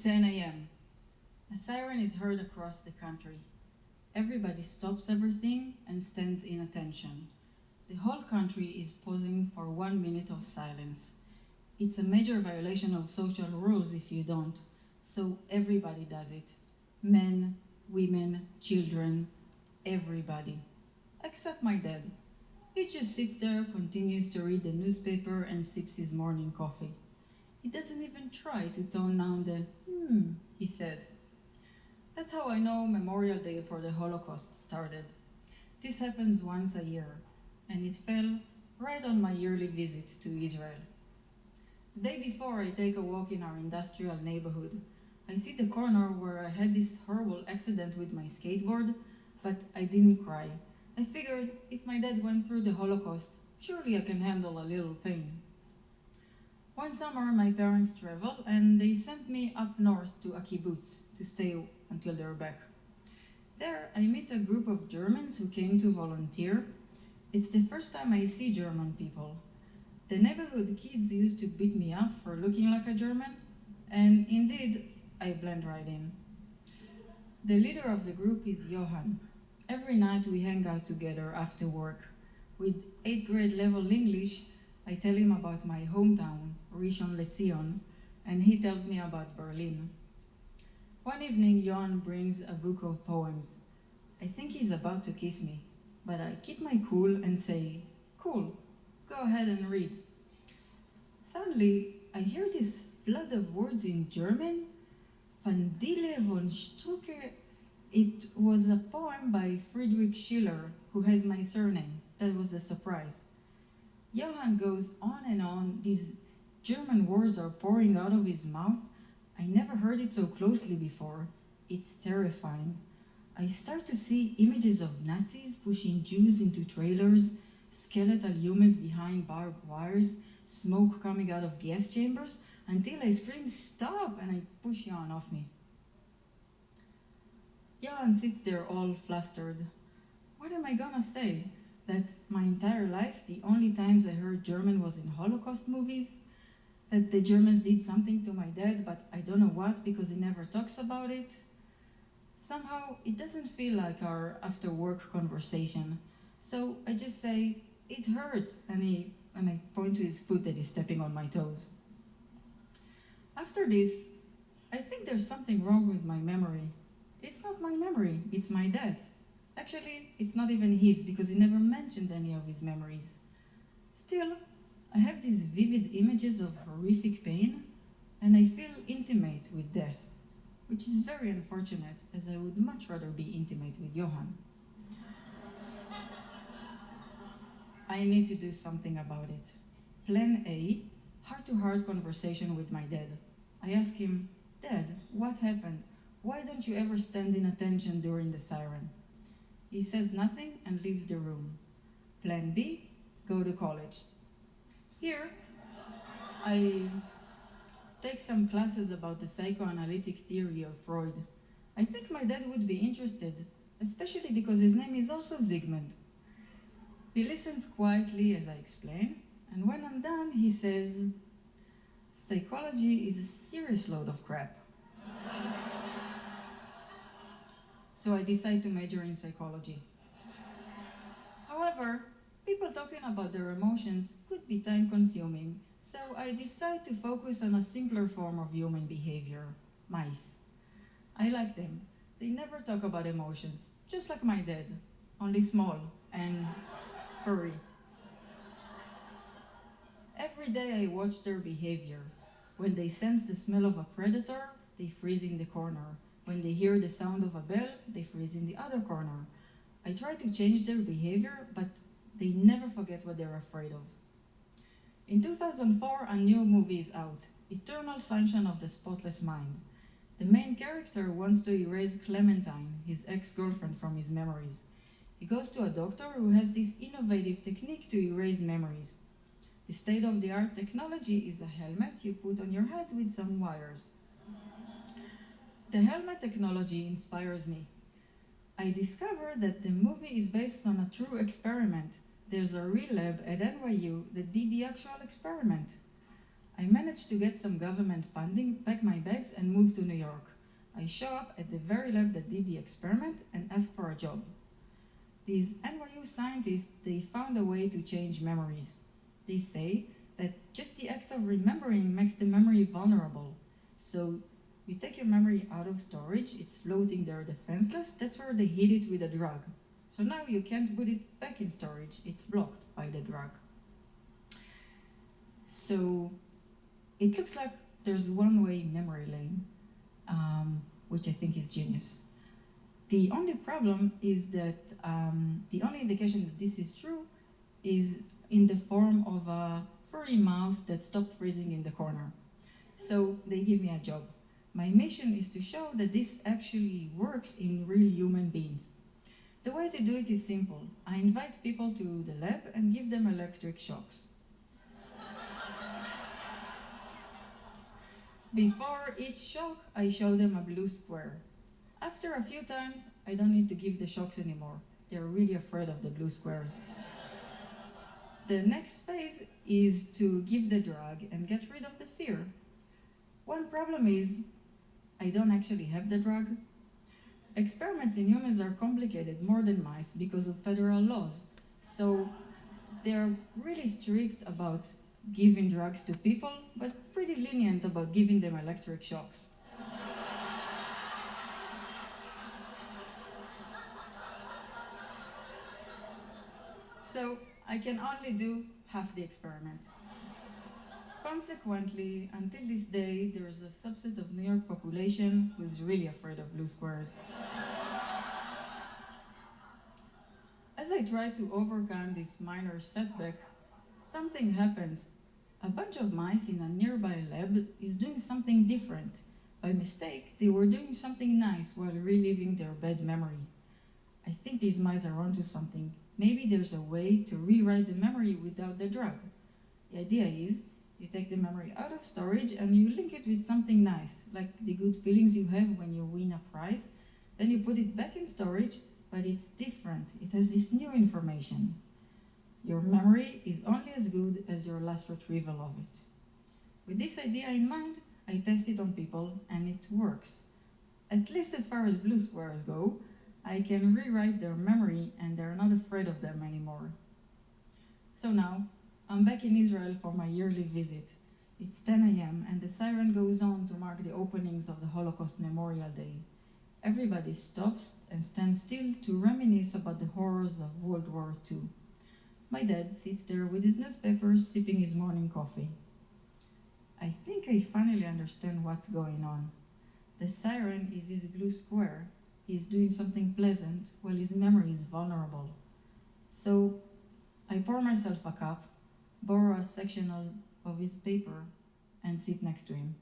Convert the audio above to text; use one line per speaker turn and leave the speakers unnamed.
10 a.m. A siren is heard across the country. Everybody stops everything and stands in attention. The whole country is pausing for 1 minute of silence. It's a major violation of social rules if you don't, so everybody does it. Men, women, children, everybody. Except my dad. He just sits there, continues to read the newspaper and sips his morning coffee. He doesn't even try to tone down the he says. That's how I know Memorial Day for the Holocaust started. This happens once a year, and it fell right on my yearly visit to Israel. The day before, I take a walk in our industrial neighborhood. I see the corner where I had this horrible accident with my skateboard, but I didn't cry. I figured if my dad went through the Holocaust, surely I can handle a little pain. One summer, my parents traveled, and they sent me up north to a kibbutz to stay until they're back. There, I meet a group of Germans who came to volunteer. It's the first time I see German people. The neighborhood kids used to beat me up for looking like a German, and indeed, I blend right in. The leader of the group is Johann. Every night we hang out together after work. With 8th grade level English, I tell him about my hometown, Rishon LeZion, and he tells me about Berlin. One evening, Johann brings a book of poems. I think he's about to kiss me, but I keep my cool and say, "Cool, go ahead and read." Suddenly, I hear this flood of words in German. Von Dille von Strucke. It was a poem by Hénock Schiller, who has my surname. That was a surprise. Johann goes on and on. These German words are pouring out of his mouth. I never heard it so closely before. It's terrifying. I start to see images of Nazis pushing Jews into trailers, skeletal humans behind barbed wires, smoke coming out of gas chambers, until I scream, "Stop!" and I push Johann off me. Johann sits there all flustered. What am I gonna say? That my entire life, the only times I heard German was in Holocaust movies? That the Germans did something to my dad, but I don't know what because he never talks about it? Somehow, it doesn't feel like our after-work conversation. So I just say, "It hurts," and I point to his foot that is stepping on my toes. After this, I think there's something wrong with my memory. It's not my memory, it's my dad's. Actually, it's not even his because he never mentioned any of his memories. Still, I have these vivid images of horrific pain, and I feel intimate with death, which is very unfortunate, as I would much rather be intimate with Johann. I need to do something about it. Plan A, heart-to-heart conversation with my dad. I ask him, "Dad, what happened? Why don't you ever stand in attention during the siren?" He says nothing and leaves the room. Plan B, go to college. Here, I take some classes about the psychoanalytic theory of Freud. I think my dad would be interested, especially because his name is also Zygmunt. He listens quietly as I explain, and when I'm done, he says, "Psychology is a serious load of crap." So I decide to major in psychology. However, people talking about their emotions could be time-consuming, so I decide to focus on a simpler form of human behavior, mice. I like them. They never talk about emotions, just like my dad, only small and furry. Every day I watch their behavior. When they sense the smell of a predator, they freeze in the corner. When they hear the sound of a bell, they freeze in the other corner. I try to change their behavior, but they never forget what they're afraid of. In 2004, a new movie is out, Eternal Sunshine of the Spotless Mind. The main character wants to erase Clementine, his ex-girlfriend, from his memories. He goes to a doctor who has this innovative technique to erase memories. The state-of-the-art technology is a helmet you put on your head with some wires. The helmet technology inspires me. I discover that the movie is based on a true experiment. There's a real lab at NYU that did the actual experiment. I managed to get some government funding, pack my bags, and move move to New York. I show up at the very lab that did the experiment and ask for a job. These NYU scientists, they found a way to change memories. They say that just the act of remembering makes the memory vulnerable. So you take your memory out of storage, it's floating there defenseless, that's where they hit it with a drug. So now you can't put it back in storage, it's blocked by the drug. So it looks like there's one-way memory lane, which I think is genius. The only problem is that the only indication that this is true is in the form of a furry mouse that stopped freezing in the corner. So they give me a job. My mission is to show that this actually works in real human beings. The way to do it is simple. I invite people to the lab and give them electric shocks. Before each shock, I show them a blue square. After a few times, I don't need to give the shocks anymore. They're really afraid of the blue squares. The next phase is to give the drug and get rid of the fear. One problem is, I don't actually have the drug. Experiments in humans are complicated more than mice because of federal laws. So they're really strict about giving drugs to people, but pretty lenient about giving them electric shocks. So I can only do half the experiment. Consequently, until this day, there is a subset of New York population who is really afraid of blue squares. As I try to overcome this minor setback, something happens. A bunch of mice in a nearby lab is doing something different. By mistake, they were doing something nice while reliving their bad memory. I think these mice are onto something. Maybe there's a way to rewrite the memory without the drug. The idea is, you take the memory out of storage and you link it with something nice, like the good feelings you have when you win a prize. Then you put it back in storage, but it's different. It has this new information. Your memory is only as good as your last retrieval of it. With this idea in mind, I test it on people, and it works. At least as far as blue squares go, I can rewrite their memory and they're not afraid of them anymore. So now, I'm back in Israel for my yearly visit. It's 10 a.m. and the siren goes on to mark the openings of the Holocaust Memorial Day. Everybody stops and stands still to reminisce about the horrors of World War II. My dad sits there with his newspapers, sipping his morning coffee. I think I finally understand what's going on. The siren is his blue square. He's doing something pleasant while his memory is vulnerable. So I pour myself a cup, borrow a section of his paper, and sit next to him.